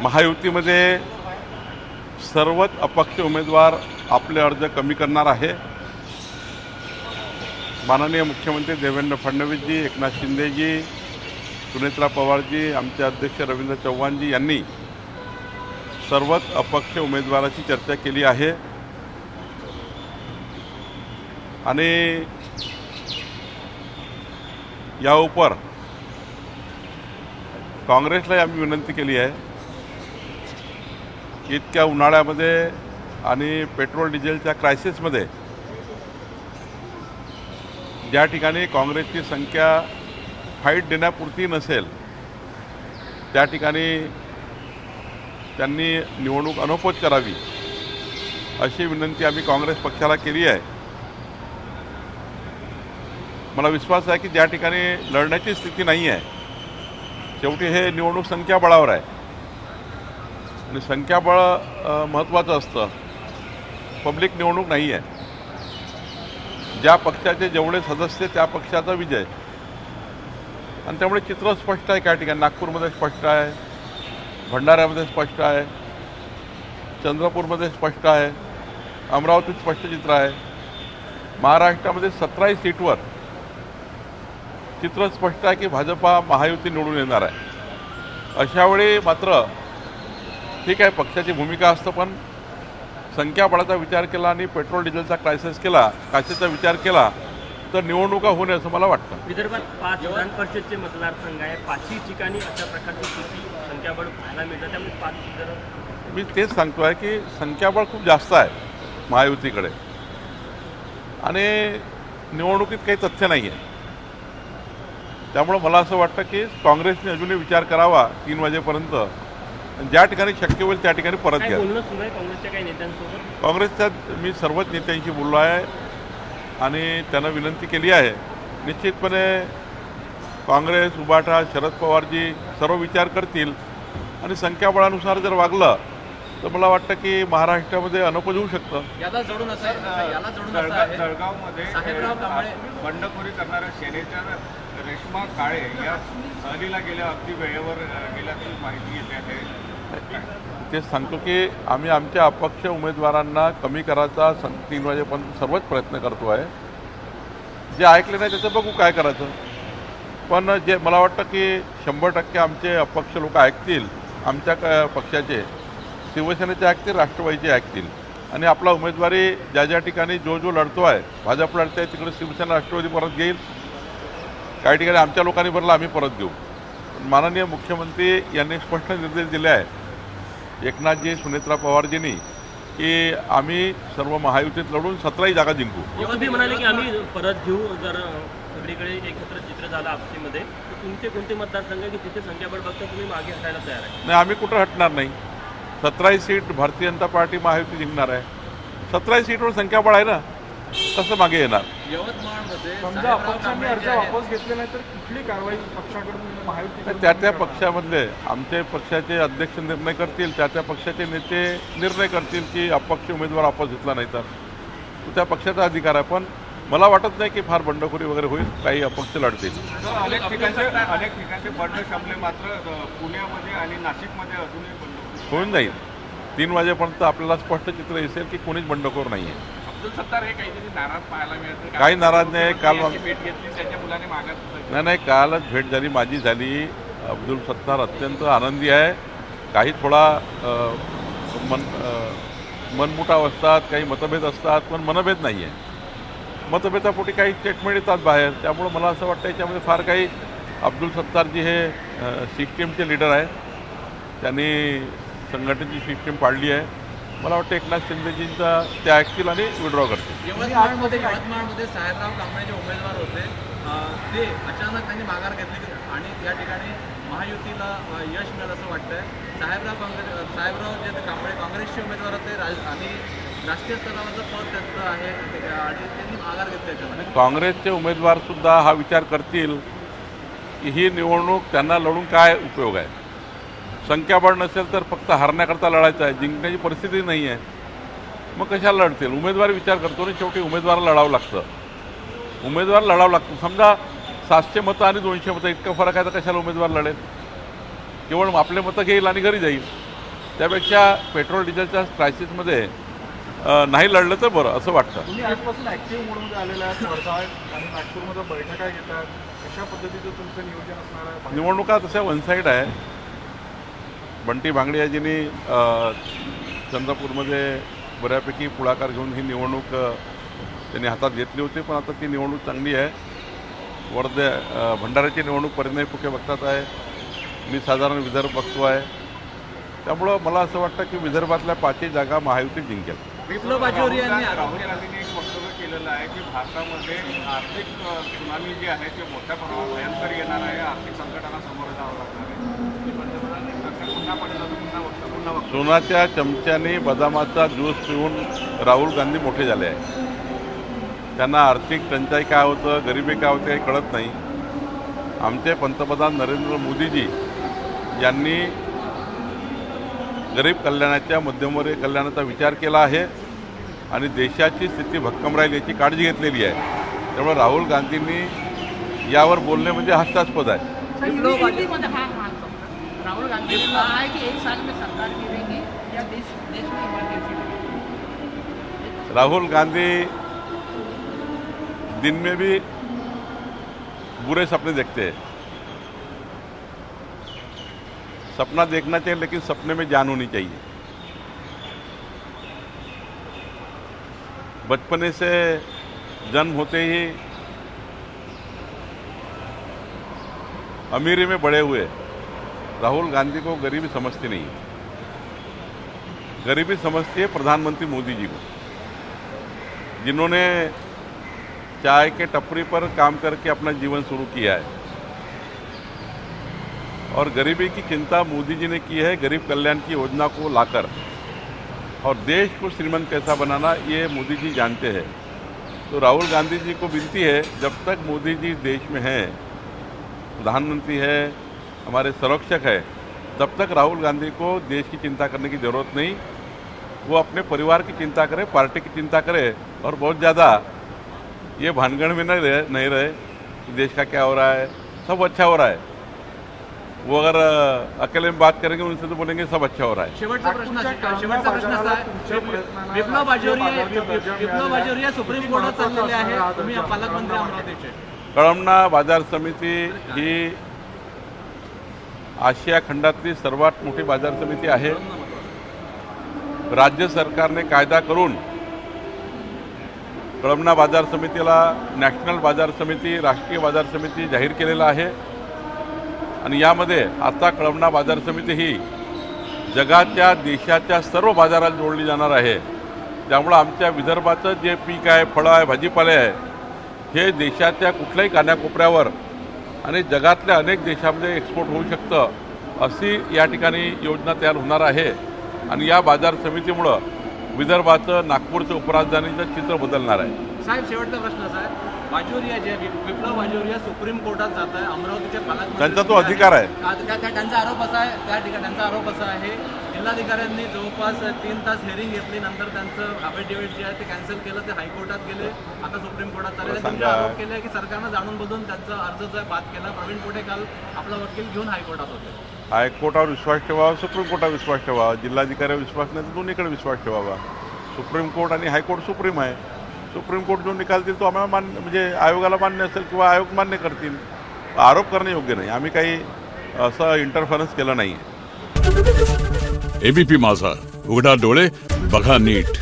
महायुतीमध्ये सर्वच अपक्ष उमेदवार आपले अर्ज कमी करणार आहे। माननीय मुख्यमंत्री देवेंद्र फडणवीसजी, एकनाथ शिंदेजी, सुनेत्रा पवारजी, आमचे अध्यक्ष रवींद्र चव्हाणजी यांनी सर्वच अपक्ष उमेदवाराची चर्चा केली आहे आणि या ऊपर काँग्रेसला आम्ही विनंती केली आहे की इतक्या उन्हाळ्यामध्ये आणि पेट्रोल डिझेलच्या क्रायसिसमध्ये ज्या ठिकाणी काँग्रेसची संख्या फाईट देण्यापुरती नसेल त्या ठिकाणी त्यांनी निवडणूक अनौपचारिक करावी अशी विनंती आम्ही काँग्रेस पक्षाला केली आहे। मला विश्वास आहे की ज्या ठिकाणी लढण्याची स्थिती नाही आहे, शेवटी हे निवडणूक संख्याबळावर आहे आणि संख्याबळ महत्त्वाचं असतं, पब्लिक निवडणूक नाही आहे। ज्या पक्षाचे जेवढे सदस्य त्या पक्षाचा विजय आणि त्यामुळे चित्र स्पष्ट आहे। त्या ठिकाणी नागपूरमध्ये स्पष्ट आहे, भंडाऱ्यामध्ये स्पष्ट आहे, चंद्रपूरमध्ये स्पष्ट आहे, अमरावतीत स्पष्ट चित्र आहे। महाराष्ट्रामध्ये 17 सीटवर चित्र स्पष्ट आहे की भाजपा महायुती निवडून येणार आहे। अशावेळी मात्र ठीक आहे, पक्षाची भूमिका असतं, पण संख्याबळाचा विचार केला आणि पेट्रोल डिझेलचा कायसेचा विचार केला तर निवडणुका होऊ नये असं मला वाटतं। विदर्भात 5 विधान परिषदचे मतदारसंघ आहे, 5ही ठिकाणी अशा प्रकारची स्थिती संख्याबळ पाहायला मिळतं। त्यामुळे 5 मी तेच सांगतो आहे की संख्याबळ खूप जास्त आहे महायुतीकडे आणि निवडणुकीत काही तथ्य नाही आहे। त्यामुळे मला असं वाटतं की काँग्रेसने अजूनही विचार करावा 3 वाजेपर्यंत, ज्या ठिकाणी शक्य होईल त्या ठिकाणी परत घ्या। काँग्रेसच्या काही नेत्यांसोबत काँग्रेसच्या मी सर्वच नेत्यांशी बोललो आहे आणि त्यांना विनंती केली आहे। निश्चितपणे काँग्रेस, उबाटा, शरद पवारजी सर्व विचार करतील आणि संख्याबळानुसार जर वागलं तर मला वाटतं की महाराष्ट्रामध्ये अनौपचारिक होऊ शकतं। याला जोडून जळगावमध्ये बंडखोरी करणाऱ्या सेनेच्या रेश्मा काळे या सहलीला गेल्या, अगदी वेळेवर गेल्याची माहिती येते आहे। तेच सांगतो की आम्ही आमच्या अपक्ष उमेदवारांना कमी करायचा 3 वाजेपर्यंत सर्वच प्रयत्न करतो आहे। जे ऐकले नाही त्याचं बघू काय करायचं, पण जे मला वाटतं की 100% आमचे अपक्ष लोक ऐकतील, आमच्या पक्षाचे, शिवसेनेचे ऐकतील, राष्ट्रवादीचे ऐकतील आणि आपला उमेदवारी ज्या ठिकाणी जो लढतो आहे, भाजप लढते आहे तिकडे शिवसेना राष्ट्रवादी परत घेईल, काही ठिकाणी आमच्या लोकांनी भरला आम्ही परत घेऊ। माननीय मुख्यमंत्री यांनी स्पष्ट निर्देश दिले आहे, एकनाथजी, सुनेत्रा पवारजींनी, की आम्ही सर्व महायुतीत लढून 17ही जागा जिंकू। ते म्हणाले की आम्ही परत घेऊ जर सगळीकडे एकत्र चित्र झालं आपसीमध्ये, तर तुमचे कोणते मतदारसंघ की तिथे संख्याबळ बघता तुम्ही मागे हटायला तयार आहे? नाही, आम्ही कुठं हटणार नाही। 17ही सीट भारतीय जनता पार्टी महायुती जिंकणार आहे। 17ही सीटवर संख्याबळ आहे ना, कसं मागे येणार? यवतमाळमध्ये समजा अपक्षांनी अर्ज वापस घेतले नाही तर कुठली कारवाई पक्षाकडून महायुती त्या पक्षामधले आमचे पक्षाचे अध्यक्ष निर्णय करतील, त्या पक्षाचे नेते निर्णय करतील की अपक्ष उमेदवार वापस घेतला नाही तर तो त्या पक्षाचा अधिकार आहे। पण मला वाटत नाही की फार बंडखोरी वगैरे होईल, काही अपक्ष लढतील। अनेक ठिकाणचे बंड शमले, मात्र पुण्यामध्ये आणि नाशिकमध्ये अजूनही बंडखोरी होऊन जाईल। 3 वाजेपर्यंत आपल्याला स्पष्ट चित्र दिसेल की कोणीच बंडखोर नाही आहे। अब्दुल सत्तार हे काहीतरी नाराज पाहायला मिळतं। काही नाराज नाही। काल भेट घेतली, त्याच्या मुलाने मागास नाही, कालच भेट झाली, माझी झाली। अब्दुल सत्तार अत्यंत आनंदी आहे। काही थोडा मनमुटाव असतात, काही मतभेद असतात, पण मनभेद नाही आहे। मतभेदापोटी काही स्टेटमेंट येतात बाहेर, त्यामुळं मला असं वाटतं याच्यामध्ये फार काही अब्दुल सत्तारजी हे सिस्टीमचे लीडर आहेत, त्यांनी संघटनेची सिस्टीम पाडली आहे। मला वाटतं एकनाथ शिंदेजींचा ते ऐकतील आणि विड्रॉ करतील। यवतमाळमध्ये साहेबराव कांबळे जे उमेदवार होते ते अचानक त्यांनी माघार घेतली आणि या ठिकाणी महायुतीला यश मिळेल असं वाटतंय। साहेबराव जे कांबळे काँग्रेसचे उमेदवार होते आणि राष्ट्रीय स्तरावरचं पद त्यांचं आहे आणि त्यांनी माघार घेतली त्याच्यामध्ये। काँग्रेसचे उमेदवारसुद्धा हा विचार करतील की ही निवडणूक त्यांना लढून काय उपयोग आहे। संख्याबळ नसेल तर फक्त हारण्याकरता लढायचं आहे, जिंकण्याची परिस्थिती नाही आहे, मग कशाला लढतील? उमेदवार विचार करतो ना, शेवटी उमेदवाराला लढावं लागतं, उमेदवार लढावं लागतं। समजा 700 मतं आणि 200 मतं इतका फरक आहे तर कशाला उमेदवार लढेल? केवळ आपले मतं घेईल आणि घरी जाईल। त्यापेक्षा पेट्रोल डिझेलच्या क्रायसिसमध्ये नाही लढलं तर बरं असं वाटतं. तुम्ही आजपासून ॲक्टिव्ह मोडमध्ये आलेला आहात, वर्धा आणि नागपूरमध्ये बैठका घेतात, कशा पद्धतीचं तुमचं नियोजन असणार आहे? निवडणुका तशा वन साईड आहे. बंटी भांगडियाजींनी चंद्रपूरमध्ये बऱ्यापैकी पुढाकार घेऊन ही निवडणूक त्यांनी हातात घेतली होती, पण आता ती निवडणूक चांगली आहे. भंडाऱ्याची निवडणूक परिणय फुके बघतात आहे, मी साधारण विदर्भ बघतो आहे. त्यामुळं मला असं वाटतं की विदर्भातल्या 5ही जागा महायुती जिंकेल. विप्लव बाजोरी यांनी राहुल गांधींनी एक वक्तव्य केलेलं आहे की भारतामध्ये आर्थिक सुनामी जी आहे ते मोठ्या प्रमाणात भयंकर येणार आहे, आर्थिक संकटांना सामोरं जावं लागणार आहे. पंतप्रधानांनी प्रकार पुन्हा पडला तर पुन्हा वक्तव्य सोनाच्या चमच्याने बदामाचा ज्यूस पिऊन राहुल गांधी मोठे झाले आहे. त्यांना आर्थिक टंचाई काय होतं, गरिबी काय होते काही कळत नाही. आमचे पंतप्रधान नरेंद्र मोदीजी यांनी गरीब कल्याणाच्या मध्यमवर्गीय कल्याणाचा विचार केला आहे आणि देशाची स्थिती भक्कम राहील याची काळजी घेतलेली आहे. त्यामुळे राहुल गांधींनी यावर बोलणे म्हणजे हास्यास्पद आहे. राहुल गांधी ने कहा है कि 1 साल में सरकार गिरेगी या देश में इमरजेंसी लगेगी। राहुल गांधी दिन में भी बुरे सपने देखते हैं. सपना देखना चाहिए लेकिन सपने में जान होनी चाहिए. बचपने से जन्म होते ही अमीरी में बड़े हुए राहुल गांधी को गरीबी समझती नहीं है. गरीबी समझती है प्रधानमंत्री मोदी जी को, जिन्होंने चाय के टपरी पर काम करके अपना जीवन शुरू किया है. और गरीबी की चिंता मोदी जी ने की है गरीब कल्याण की योजना को लाकर. और देश को श्रीमंत कैसा बनाना ये मोदी जी जानते हैं. तो राहुल गांधी जी को विनती है, जब तक मोदी जी देश में हैं, प्रधानमंत्री है, हमारे संरक्षक है, तब तक राहुल गांधी को देश की चिंता करने की ज़रूरत नहीं. वो अपने परिवार की चिंता करे, पार्टी की चिंता करे और बहुत ज़्यादा ये भानगढ़ में नहीं रहे कि देश का क्या हो रहा है, सब अच्छा हो रहा है. वो अगर अकेले में बात करेंगे उनसे तो बोलेंगे सब अच्छा हो रहा है. शेवटचा प्रश्न असा आहे, विप्लव बाजोरिया सुप्रीम कोर्टात चाललेले आहे, तुम्ही पालकमंत्री अमरावतीचे. कळमना बाजार समिती ही आशिया खंडातली सर्वात मोठी बाजार समिती आहे. राज्य सरकारने कायदा करून कळमना बाजार समितीला नॅशनल बाजार समिती, राष्ट्रीय बाजार समिती जाहीर केलेला आहे. आणि यामध्ये आता कळमना बाजार समिती ही जगाच्या देशाच्या सर्व बाजारात जोडली जाणार आहे. त्यामुळं आमच्या विदर्भाचं जे पीक आहे, फळं आहे, भाजीपाले आहे, हे देशाच्या कुठल्याही कानाकोपऱ्यावर आणि जगातल्या अनेक देशामध्ये एक्सपोर्ट होऊ शकतं, अशी या ठिकाणी योजना तयार होणार आहे. आणि या बाजार समितीमुळं विदर्भाचं, नागपूरचं उपराजधानीचं चित्र बदलणार आहे. साहेब, शेवटचा प्रश्न असा आहे, बाजोरिया जे विप्लव बाजोरिया सुप्रीम कोर्टात जात आहे, अमरावतीचे पालकमंत्री त्यांचा तो अधिकार आहे. त्यांचा आरोप असा आहे, त्या ठिकाणी त्यांचा आरोप असा आहे, जिल्हाधिकाऱ्यांनी जवळपास 3 तास हेअरिंग घेतली, नंतर त्यांचं अफिडेव्हिट जे आहे ते कॅन्सल केलं, ते हायकोर्टात गेले, आता सुप्रीम कोर्टात चालले. त्यांनी आरोप केले की सरकारनं जाणून बुजून त्यांचा अर्ज जो आहे बाद केला. प्रवीण पोटे काल आपला वकील घेऊन हायकोर्टात होते. हायकोर्टावर विश्वास ठेवावा, सुप्रीम कोर्टावर विश्वास ठेवावा. जिल्हाधिकाऱ्यावर विश्वास नाही तर दोन्हीकडे विश्वास ठेवावा. सुप्रीम कोर्ट आणि हायकोर्ट सुप्रीम आहे. सुप्रीम कोर्ट जो निकाल देईल तो आम्हाला मान्य, म्हणजे आयोगाला मान्य असेल किंवा आयोग मान्य करतील. आरोप करणे योग्य नाही. आम्ही काही असं इंटरफरन्स केलं नाही. एबीपी माझा, उघडा डोळे बघा नीट.